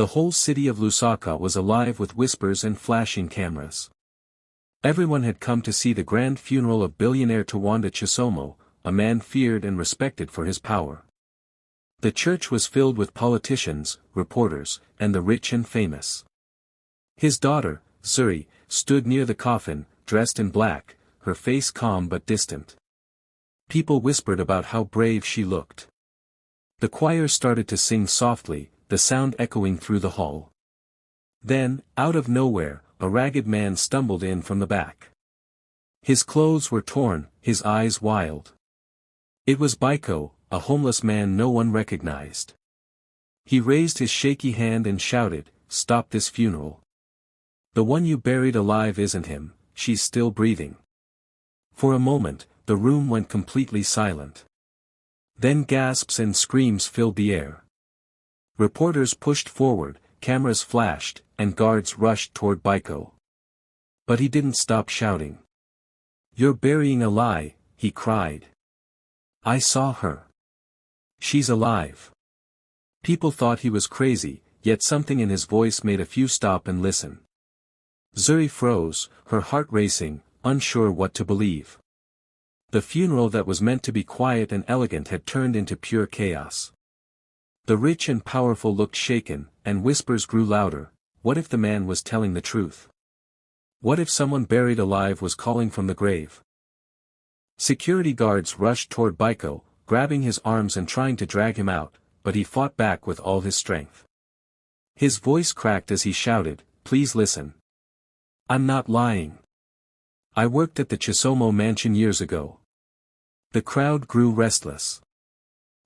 The whole city of Lusaka was alive with whispers and flashing cameras. Everyone had come to see the grand funeral of billionaire Tawanda Chisomo, a man feared and respected for his power. The church was filled with politicians, reporters, and the rich and famous. His daughter, Zuri, stood near the coffin, dressed in black, her face calm but distant. People whispered about how brave she looked. The choir started to sing softly, the sound echoing through the hall. Then, out of nowhere, a ragged man stumbled in from the back. His clothes were torn, his eyes wild. It was Baiko, a homeless man no one recognized. He raised his shaky hand and shouted, "Stop this funeral. The one you buried alive isn't him, she's still breathing." For a moment, the room went completely silent. Then gasps and screams filled the air. Reporters pushed forward, cameras flashed, and guards rushed toward Baiko. But he didn't stop shouting. "You're burying a lie," he cried. "I saw her. She's alive." People thought he was crazy, yet something in his voice made a few stop and listen. Zuri froze, her heart racing, unsure what to believe. The funeral that was meant to be quiet and elegant had turned into pure chaos. The rich and powerful looked shaken, and whispers grew louder. What if the man was telling the truth? What if someone buried alive was calling from the grave? Security guards rushed toward Baiko, grabbing his arms and trying to drag him out, but he fought back with all his strength. His voice cracked as he shouted, "Please listen. I'm not lying. I worked at the Chisomo mansion years ago." The crowd grew restless.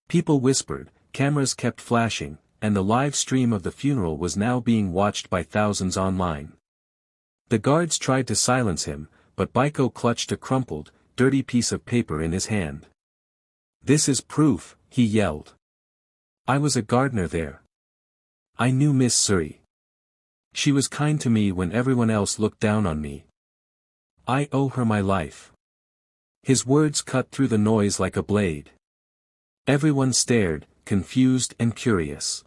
People whispered, cameras kept flashing, and the live stream of the funeral was now being watched by thousands online. The guards tried to silence him, but Baiko clutched a crumpled, dirty piece of paper in his hand. "This is proof," he yelled. "I was a gardener there. I knew Miss Zuri. She was kind to me when everyone else looked down on me. I owe her my life." His words cut through the noise like a blade. Everyone stared, confused and curious.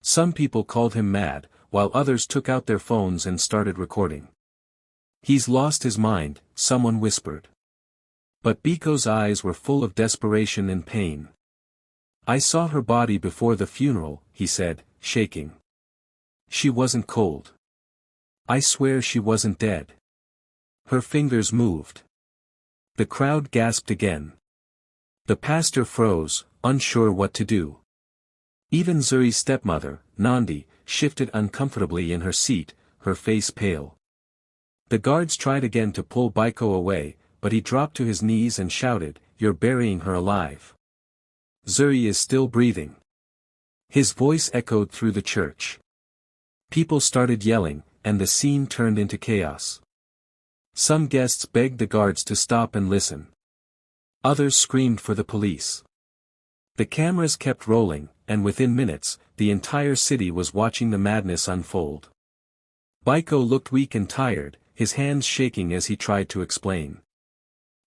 Some people called him mad, while others took out their phones and started recording. "He's lost his mind," someone whispered. But Biko's eyes were full of desperation and pain. "I saw her body before the funeral," he said, shaking. "She wasn't cold. I swear she wasn't dead." Her fingers moved. The crowd gasped again. The pastor froze, unsure what to do. Even Zuri's stepmother, Nandi, shifted uncomfortably in her seat, her face pale. The guards tried again to pull Baiko away, but he dropped to his knees and shouted, "You're burying her alive. Zuri is still breathing." His voice echoed through the church. People started yelling, and the scene turned into chaos. Some guests begged the guards to stop and listen. Others screamed for the police. The cameras kept rolling, and within minutes, the entire city was watching the madness unfold. Baiko looked weak and tired, his hands shaking as he tried to explain.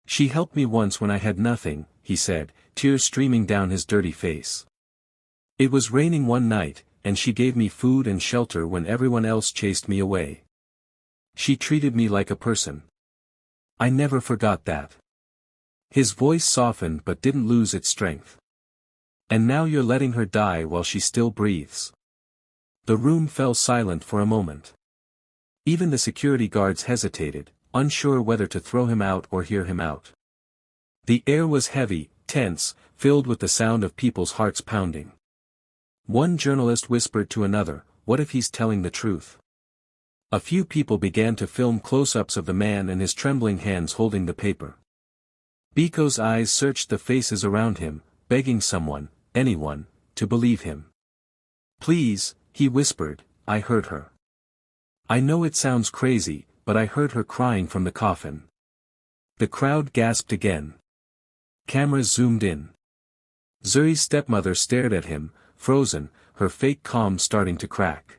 "She helped me once when I had nothing," he said, tears streaming down his dirty face. "It was raining one night, and she gave me food and shelter when everyone else chased me away. She treated me like a person. I never forgot that." His voice softened but didn't lose its strength. "And now you're letting her die while she still breathes." The room fell silent for a moment. Even the security guards hesitated, unsure whether to throw him out or hear him out. The air was heavy, tense, filled with the sound of people's hearts pounding. One journalist whispered to another, "What if he's telling the truth?" A few people began to film close-ups of the man and his trembling hands holding the paper. Biko's eyes searched the faces around him, begging someone, anyone, to believe him. "Please," he whispered, "I heard her. I know it sounds crazy, but I heard her crying from the coffin." The crowd gasped again. Cameras zoomed in. Zuri's stepmother stared at him, frozen, her fake calm starting to crack.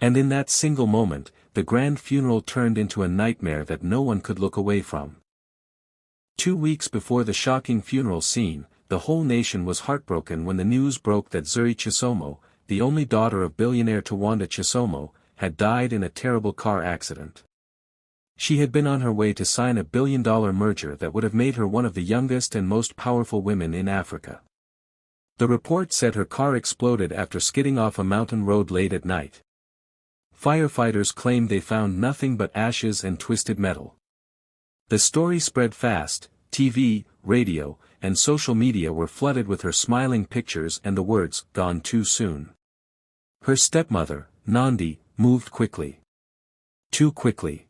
And in that single moment, the grand funeral turned into a nightmare that no one could look away from. 2 weeks before the shocking funeral scene, the whole nation was heartbroken when the news broke that Zuri Chisomo, the only daughter of billionaire Tawanda Chisomo, had died in a terrible car accident. She had been on her way to sign a billion-dollar merger that would have made her one of the youngest and most powerful women in Africa. The report said her car exploded after skidding off a mountain road late at night. Firefighters claimed they found nothing but ashes and twisted metal. The story spread fast. TV, radio, and social media were flooded with her smiling pictures and the words, "Gone too soon." Her stepmother, Nandi, moved quickly. Too quickly.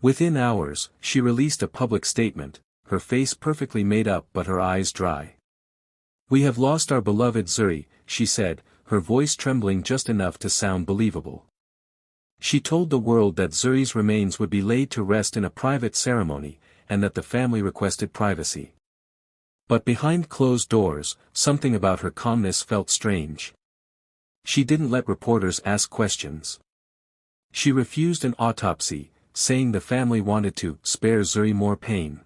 Within hours, she released a public statement, her face perfectly made up but her eyes dry. "We have lost our beloved Zuri," she said, her voice trembling just enough to sound believable. She told the world that Zuri's remains would be laid to rest in a private ceremony, and that the family requested privacy. But behind closed doors, something about her calmness felt strange. She didn't let reporters ask questions. She refused an autopsy, saying the family wanted to spare Zuri more pain.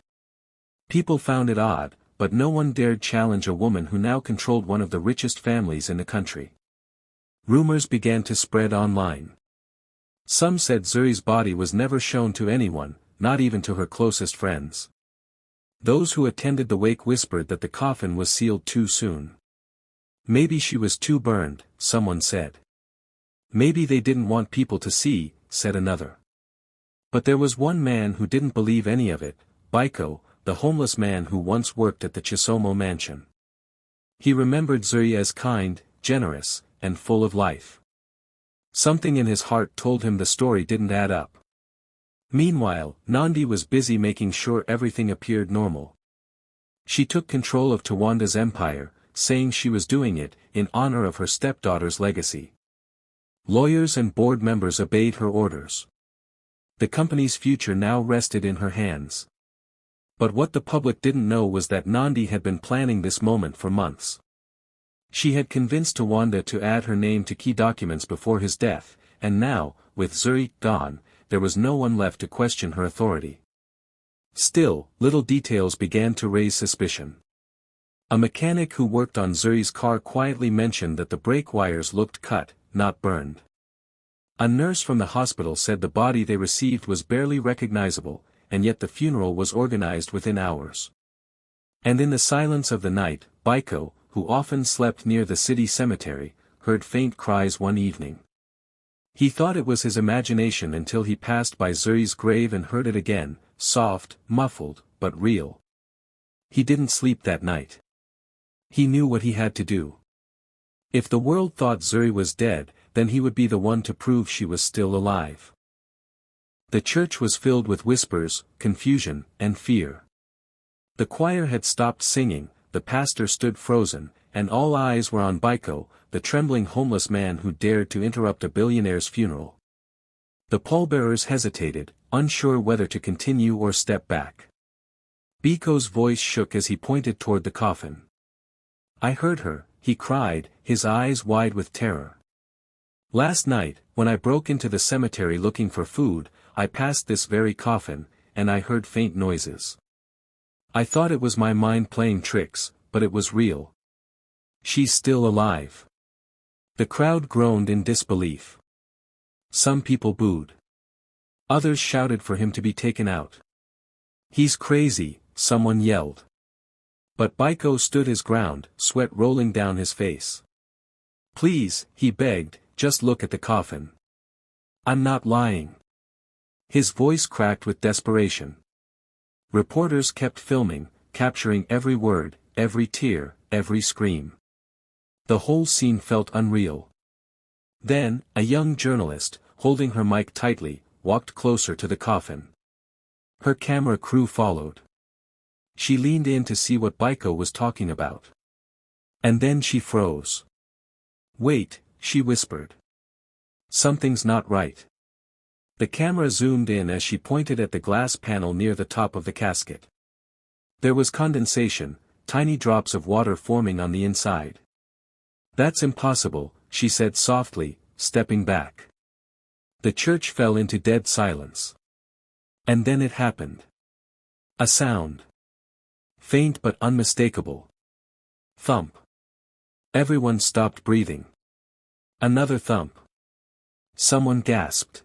People found it odd, but no one dared challenge a woman who now controlled one of the richest families in the country. Rumors began to spread online. Some said Zuri's body was never shown to anyone, not even to her closest friends. Those who attended the wake whispered that the coffin was sealed too soon. Maybe she was too burned, someone said. Maybe they didn't want people to see, said another. But there was one man who didn't believe any of it, Baiko, the homeless man who once worked at the Chisomo mansion. He remembered Zuri as kind, generous, and full of life. Something in his heart told him the story didn't add up. Meanwhile, Nandi was busy making sure everything appeared normal. She took control of Tawanda's empire, saying she was doing it in honor of her stepdaughter's legacy. Lawyers and board members obeyed her orders. The company's future now rested in her hands. But what the public didn't know was that Nandi had been planning this moment for months. She had convinced Tawanda to add her name to key documents before his death, and now, with Zuri gone, there was no one left to question her authority. Still, little details began to raise suspicion. A mechanic who worked on Zuri's car quietly mentioned that the brake wires looked cut, not burned. A nurse from the hospital said the body they received was barely recognizable, and yet the funeral was organized within hours. And in the silence of the night, Baiko, who often slept near the city cemetery, heard faint cries one evening. He thought it was his imagination until he passed by Zuri's grave and heard it again, soft, muffled, but real. He didn't sleep that night. He knew what he had to do. If the world thought Zuri was dead, then he would be the one to prove she was still alive. The church was filled with whispers, confusion, and fear. The choir had stopped singing, the pastor stood frozen, and all eyes were on Baiko, the trembling homeless man who dared to interrupt a billionaire's funeral. The pallbearers hesitated, unsure whether to continue or step back. Baiko's voice shook as he pointed toward the coffin. "I heard her," he cried, his eyes wide with terror. "Last night, when I broke into the cemetery looking for food, I passed this very coffin, and I heard faint noises. I thought it was my mind playing tricks, but it was real. She's still alive." The crowd groaned in disbelief. Some people booed. Others shouted for him to be taken out. "He's crazy," someone yelled. But Baiko stood his ground, sweat rolling down his face. "Please," he begged, "just look at the coffin. I'm not lying." His voice cracked with desperation. Reporters kept filming, capturing every word, every tear, every scream. The whole scene felt unreal. Then, a young journalist, holding her mic tightly, walked closer to the coffin. Her camera crew followed. She leaned in to see what Baiko was talking about. And then she froze. "Wait," she whispered. "Something's not right." The camera zoomed in as she pointed at the glass panel near the top of the casket. There was condensation, tiny drops of water forming on the inside. "That's impossible," she said softly, stepping back. The church fell into dead silence. And then it happened. A sound. Faint but unmistakable. Thump. Everyone stopped breathing. Another thump. Someone gasped.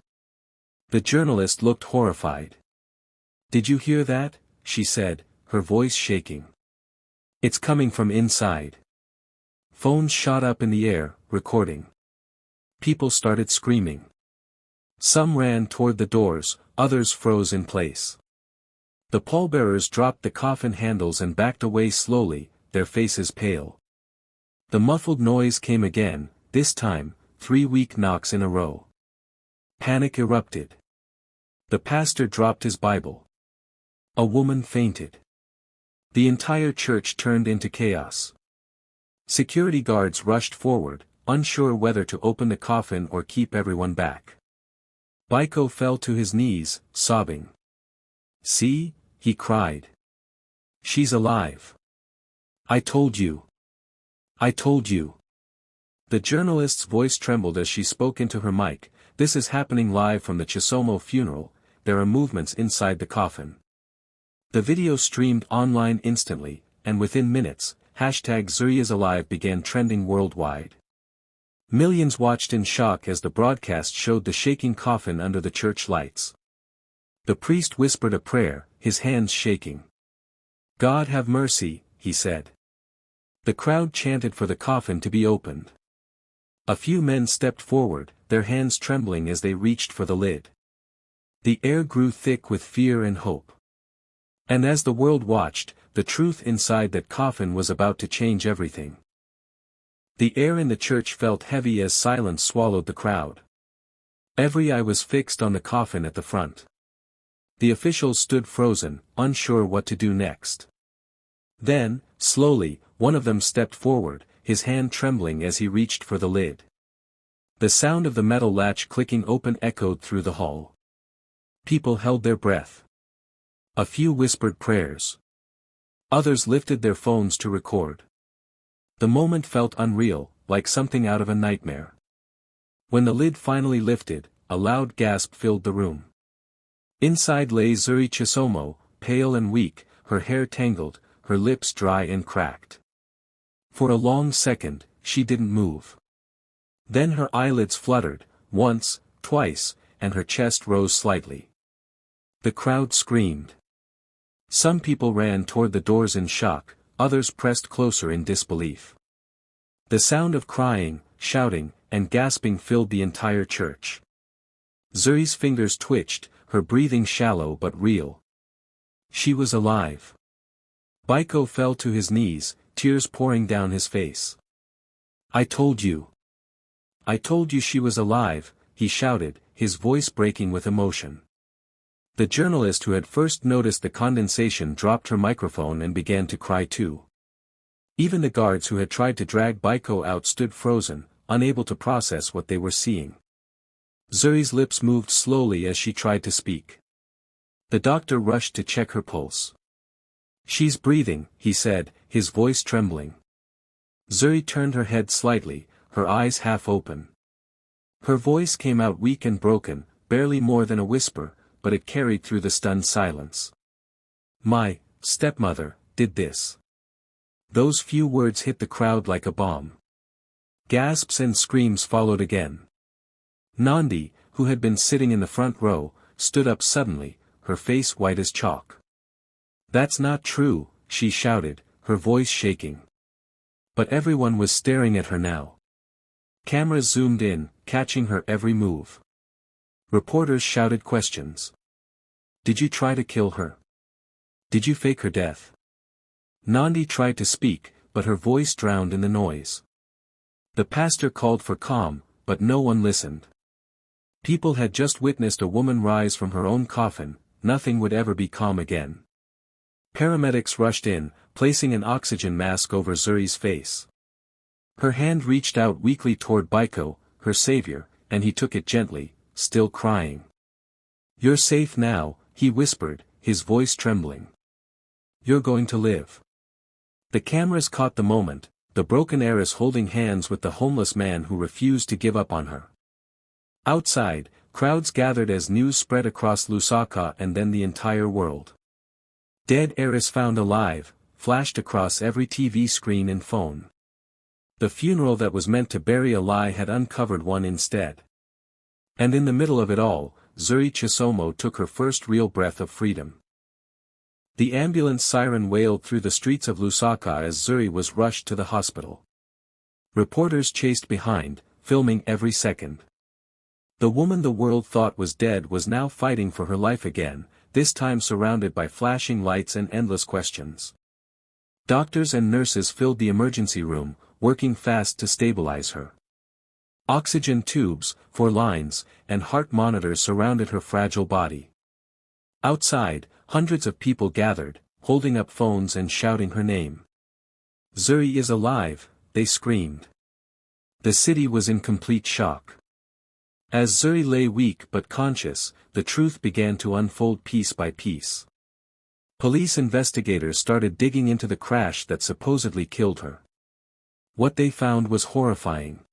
The journalist looked horrified. "Did you hear that?" she said, her voice shaking. "It's coming from inside." Phones shot up in the air, recording. People started screaming. Some ran toward the doors, others froze in place. The pallbearers dropped the coffin handles and backed away slowly, their faces pale. The muffled noise came again, this time, 3 weak knocks in a row. Panic erupted. The pastor dropped his Bible. A woman fainted. The entire church turned into chaos. Security guards rushed forward, unsure whether to open the coffin or keep everyone back. Baiko fell to his knees, sobbing. "See," he cried. "She's alive. I told you. I told you." The journalist's voice trembled as she spoke into her mic. "This is happening live from the Chisomo funeral. There are movements inside the coffin." The video streamed online instantly, and within minutes, #ZuriIsAlive began trending worldwide. Millions watched in shock as the broadcast showed the shaking coffin under the church lights. The priest whispered a prayer, his hands shaking. "God have mercy," he said. The crowd chanted for the coffin to be opened. A few men stepped forward, their hands trembling as they reached for the lid. The air grew thick with fear and hope. And as the world watched, the truth inside that coffin was about to change everything. The air in the church felt heavy as silence swallowed the crowd. Every eye was fixed on the coffin at the front. The officials stood frozen, unsure what to do next. Then, slowly, one of them stepped forward, his hand trembling as he reached for the lid. The sound of the metal latch clicking open echoed through the hall. People held their breath. A few whispered prayers. Others lifted their phones to record. The moment felt unreal, like something out of a nightmare. When the lid finally lifted, a loud gasp filled the room. Inside lay Zuri Chisomo, pale and weak, her hair tangled, her lips dry and cracked. For a long second, she didn't move. Then her eyelids fluttered, once, twice, and her chest rose slightly. The crowd screamed. Some people ran toward the doors in shock, others pressed closer in disbelief. The sound of crying, shouting, and gasping filled the entire church. Zuri's fingers twitched, her breathing shallow but real. She was alive. Baiko fell to his knees, tears pouring down his face. "I told you. I told you she was alive," he shouted, his voice breaking with emotion. The journalist who had first noticed the condensation dropped her microphone and began to cry too. Even the guards who had tried to drag Baiko out stood frozen, unable to process what they were seeing. Zuri's lips moved slowly as she tried to speak. The doctor rushed to check her pulse. "She's breathing," he said, his voice trembling. Zuri turned her head slightly, her eyes half open. Her voice came out weak and broken, barely more than a whisper, but it carried through the stunned silence. "My stepmother did this." Those few words hit the crowd like a bomb. Gasps and screams followed again. Nandi, who had been sitting in the front row, stood up suddenly, her face white as chalk. "That's not true," she shouted, her voice shaking. But everyone was staring at her now. Cameras zoomed in, catching her every move. Reporters shouted questions. "Did you try to kill her? Did you fake her death?" Nandi tried to speak, but her voice drowned in the noise. The pastor called for calm, but no one listened. People had just witnessed a woman rise from her own coffin, nothing would ever be calm again. Paramedics rushed in, placing an oxygen mask over Zuri's face. Her hand reached out weakly toward Baiko, her savior, and he took it gently, still crying. "You're safe now," he whispered, his voice trembling. "You're going to live." The cameras caught the moment, the broken heiress holding hands with the homeless man who refused to give up on her. Outside, crowds gathered as news spread across Lusaka and then the entire world. "Dead heiress found alive," flashed across every TV screen and phone. The funeral that was meant to bury a lie had uncovered one instead. And in the middle of it all, Zuri Chisomo took her first real breath of freedom. The ambulance siren wailed through the streets of Lusaka as Zuri was rushed to the hospital. Reporters chased behind, filming every second. The woman the world thought was dead was now fighting for her life again, this time surrounded by flashing lights and endless questions. Doctors and nurses filled the emergency room, working fast to stabilize her. Oxygen tubes, 4 lines, and heart monitors surrounded her fragile body. Outside, hundreds of people gathered, holding up phones and shouting her name. "Zuri is alive," they screamed. The city was in complete shock. As Zuri lay weak but conscious, the truth began to unfold piece by piece. Police investigators started digging into the crash that supposedly killed her. What they found was horrifying.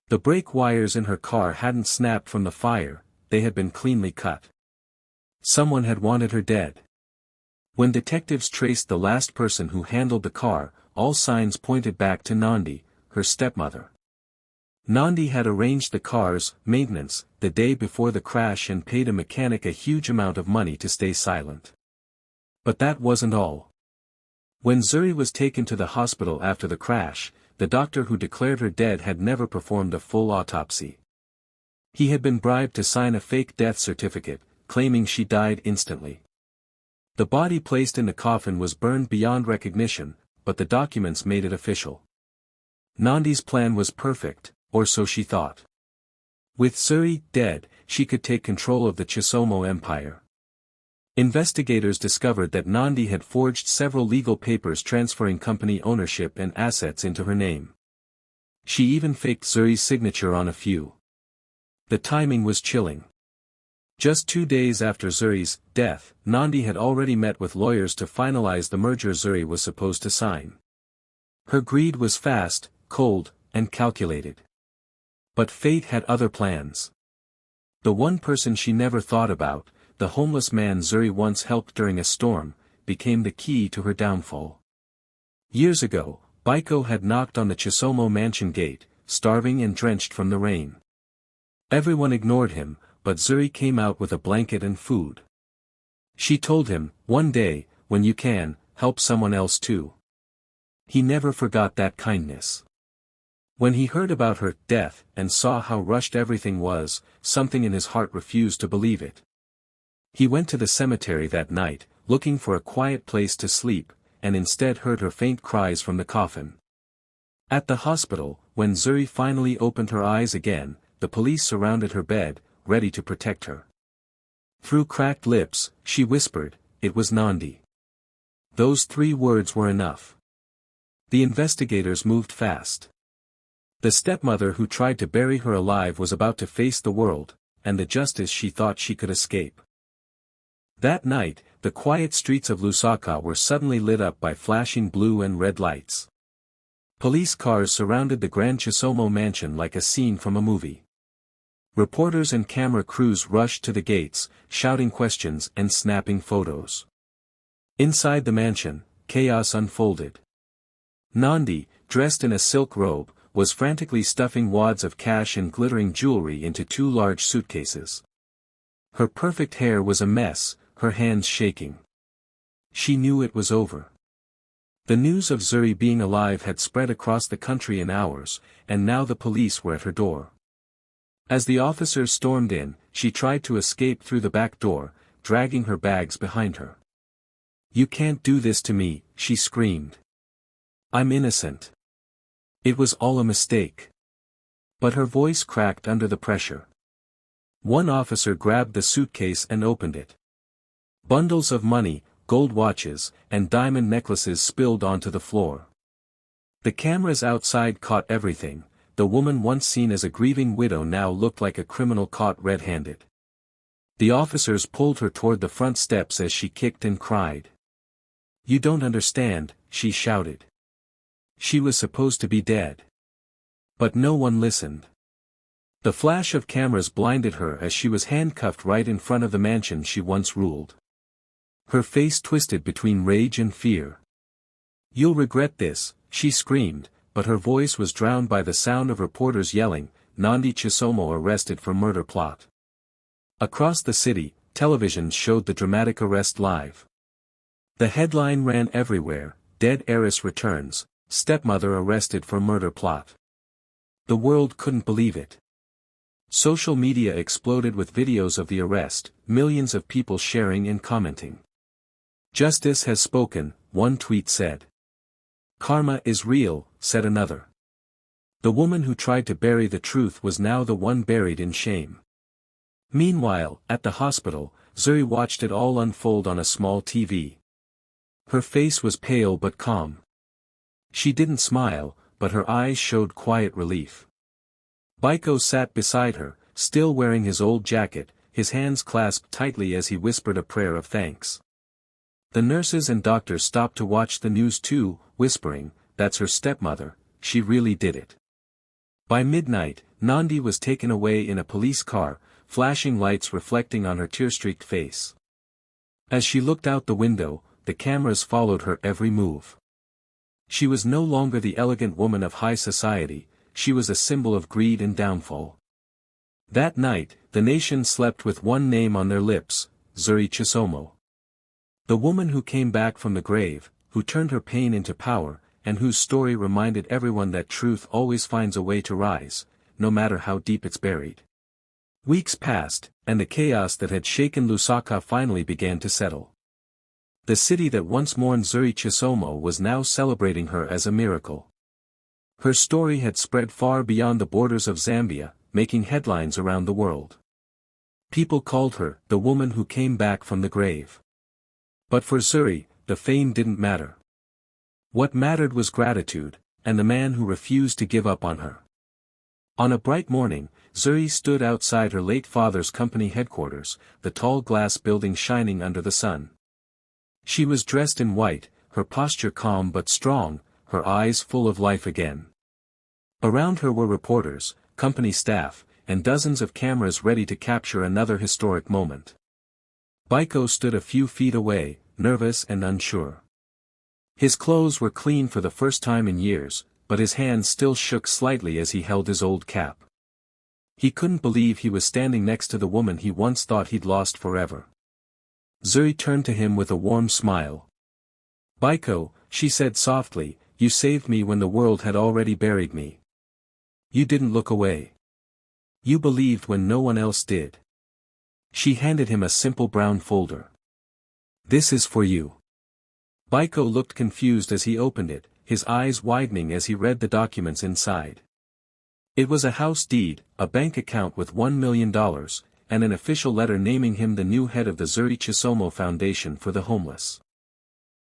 The brake wires in her car hadn't snapped from the fire, they had been cleanly cut. Someone had wanted her dead. When detectives traced the last person who handled the car, all signs pointed back to Nandi, her stepmother. Nandi had arranged the car's maintenance the day before the crash and paid a mechanic a huge amount of money to stay silent. But that wasn't all. When Zuri was taken to the hospital after the crash, the doctor who declared her dead had never performed a full autopsy. He had been bribed to sign a fake death certificate, claiming she died instantly. The body placed in the coffin was burned beyond recognition, but the documents made it official. Nandi's plan was perfect, or so she thought. With Zuri dead, she could take control of the Chisomo empire. Investigators discovered that Nandi had forged several legal papers transferring company ownership and assets into her name. She even faked Zuri's signature on a few. The timing was chilling. Just 2 days after Zuri's death, Nandi had already met with lawyers to finalize the merger Zuri was supposed to sign. Her greed was fast, cold, and calculated. But fate had other plans. The one person she never thought about, the homeless man Zuri once helped during a storm, became the key to her downfall. Years ago, Baiko had knocked on the Chisomo mansion gate, starving and drenched from the rain. Everyone ignored him, but Zuri came out with a blanket and food. She told him, "One day, when you can, help someone else too." He never forgot that kindness. When he heard about her death and saw how rushed everything was, something in his heart refused to believe it. He went to the cemetery that night, looking for a quiet place to sleep, and instead heard her faint cries from the coffin. At the hospital, when Zuri finally opened her eyes again, the police surrounded her bed, ready to protect her. Through cracked lips, she whispered, "It was Nandi." Those 3 words were enough. The investigators moved fast. The stepmother who tried to bury her alive was about to face the world, and the justice she thought she could escape. That night, the quiet streets of Lusaka were suddenly lit up by flashing blue and red lights. Police cars surrounded the Grand Chisomo mansion like a scene from a movie. Reporters and camera crews rushed to the gates, shouting questions and snapping photos. Inside the mansion, chaos unfolded. Nandi, dressed in a silk robe, was frantically stuffing wads of cash and glittering jewelry into 2 large suitcases. Her perfect hair was a mess, her hands shaking. She knew it was over. The news of Zuri being alive had spread across the country in hours, and now the police were at her door. As the officers stormed in, she tried to escape through the back door, dragging her bags behind her. "You can't do this to me," she screamed. "I'm innocent. It was all a mistake." But her voice cracked under the pressure. One officer grabbed the suitcase and opened it. Bundles of money, gold watches, and diamond necklaces spilled onto the floor. The cameras outside caught everything. The woman once seen as a grieving widow now looked like a criminal caught red-handed. The officers pulled her toward the front steps as she kicked and cried. "You don't understand," she shouted. She was supposed to be dead. But no one listened. The flash of cameras blinded her as she was handcuffed right in front of the mansion she once ruled. Her face twisted between rage and fear. "You'll regret this," she screamed, but her voice was drowned by the sound of reporters yelling, "Nandi Chisomo arrested for murder plot." Across the city, television showed the dramatic arrest live. The headline ran everywhere, "Dead Heiress returns, stepmother arrested for murder plot." The world couldn't believe it. Social media exploded with videos of the arrest, millions of people sharing and commenting. "Justice has spoken," one tweet said. "Karma is real," said another. The woman who tried to bury the truth was now the one buried in shame. Meanwhile, at the hospital, Zuri watched it all unfold on a small TV. Her face was pale but calm. She didn't smile, but her eyes showed quiet relief. Baiko sat beside her, still wearing his old jacket, his hands clasped tightly as he whispered a prayer of thanks. The nurses and doctors stopped to watch the news too, whispering, "That's her stepmother, she really did it." By midnight, Nandi was taken away in a police car, flashing lights reflecting on her tear-streaked face. As she looked out the window, the cameras followed her every move. She was no longer the elegant woman of high society, she was a symbol of greed and downfall. That night, the nation slept with one name on their lips, Zuri Chisomo. The woman who came back from the grave, who turned her pain into power, and whose story reminded everyone that truth always finds a way to rise, no matter how deep it's buried. Weeks passed, and the chaos that had shaken Lusaka finally began to settle. The city that once mourned Zuri Chisomo was now celebrating her as a miracle. Her story had spread far beyond the borders of Zambia, making headlines around the world. People called her the woman who came back from the grave. But for Zuri, the fame didn't matter. What mattered was gratitude, and the man who refused to give up on her. On a bright morning, Zuri stood outside her late father's company headquarters, the tall glass building shining under the sun. She was dressed in white, her posture calm but strong, her eyes full of life again. Around her were reporters, company staff, and dozens of cameras ready to capture another historic moment. Baiko stood a few feet away, nervous and unsure. His clothes were clean for the first time in years, but his hands still shook slightly as he held his old cap. He couldn't believe he was standing next to the woman he once thought he'd lost forever. Zuri turned to him with a warm smile. "Baiko," she said softly, "you saved me when the world had already buried me. You didn't look away. You believed when no one else did." She handed him a simple brown folder. "This is for you." Baiko looked confused as he opened it, his eyes widening as he read the documents inside. It was a house deed, a bank account with $1 million, and an official letter naming him the new head of the Zuri Chisomo Foundation for the Homeless.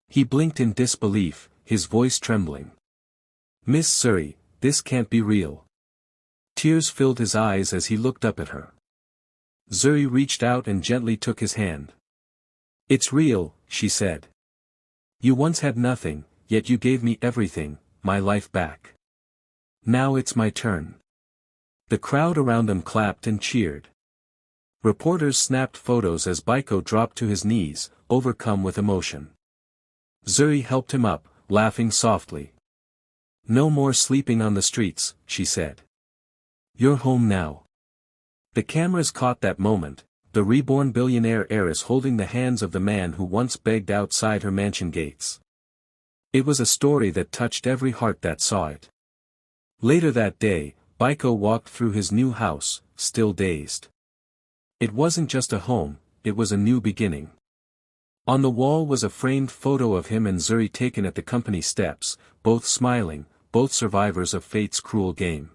He blinked in disbelief, his voice trembling. "Miss Zuri, this can't be real." Tears filled his eyes as he looked up at her. Zuri reached out and gently took his hand. "It's real," she said. "You once had nothing, yet you gave me everything, my life back. Now it's my turn." The crowd around them clapped and cheered. Reporters snapped photos as Baiko dropped to his knees, overcome with emotion. Zuri helped him up, laughing softly. "No more sleeping on the streets," she said. "You're home now." The cameras caught that moment, the reborn billionaire heiress holding the hands of the man who once begged outside her mansion gates. It was a story that touched every heart that saw it. Later that day, Baiko walked through his new house, still dazed. It wasn't just a home, it was a new beginning. On the wall was a framed photo of him and Zuri taken at the company steps, both smiling, both survivors of fate's cruel game.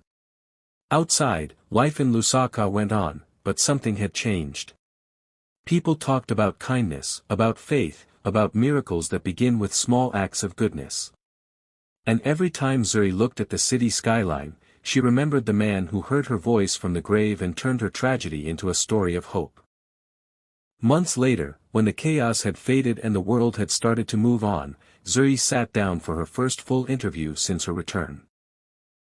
Outside, life in Lusaka went on, but something had changed. People talked about kindness, about faith, about miracles that begin with small acts of goodness. And every time Zuri looked at the city skyline, she remembered the man who heard her voice from the grave and turned her tragedy into a story of hope. Months later, when the chaos had faded and the world had started to move on, Zuri sat down for her first full interview since her return.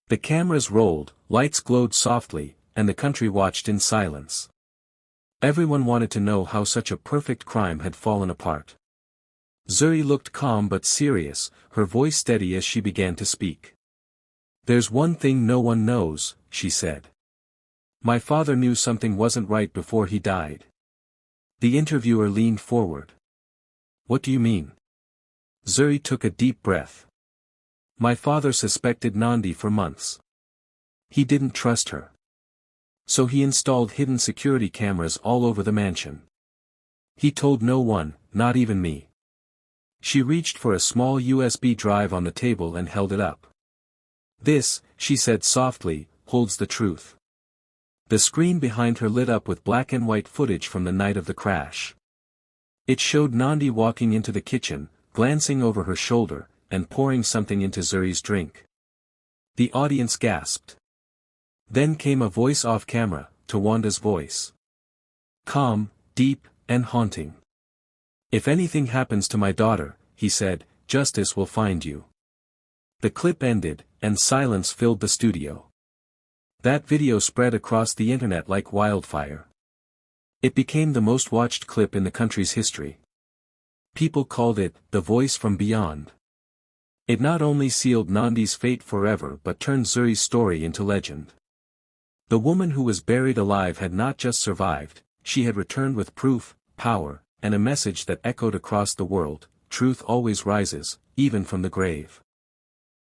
The cameras rolled, lights glowed softly, and the country watched in silence. Everyone wanted to know how such a perfect crime had fallen apart. Zuri looked calm but serious, her voice steady as she began to speak. There's one thing no one knows, she said. My father knew something wasn't right before he died. The interviewer leaned forward. What do you mean? Zuri took a deep breath. My father suspected Nandi for months. He didn't trust her. So he installed hidden security cameras all over the mansion. He told no one, not even me. She reached for a small USB drive on the table and held it up. This, she said softly, holds the truth. The screen behind her lit up with black and white footage from the night of the crash. It showed Nandi walking into the kitchen, glancing over her shoulder, and pouring something into Zuri's drink. The audience gasped. Then came a voice off camera, Tawanda's voice. Calm, deep, and haunting. If anything happens to my daughter, he said, justice will find you. The clip ended, and silence filled the studio. That video spread across the internet like wildfire. It became the most watched clip in the country's history. People called it, the voice from beyond. It not only sealed Nandi's fate forever but turned Zuri's story into legend. The woman who was buried alive had not just survived, she had returned with proof, power, and a message that echoed across the world: truth always rises, even from the grave.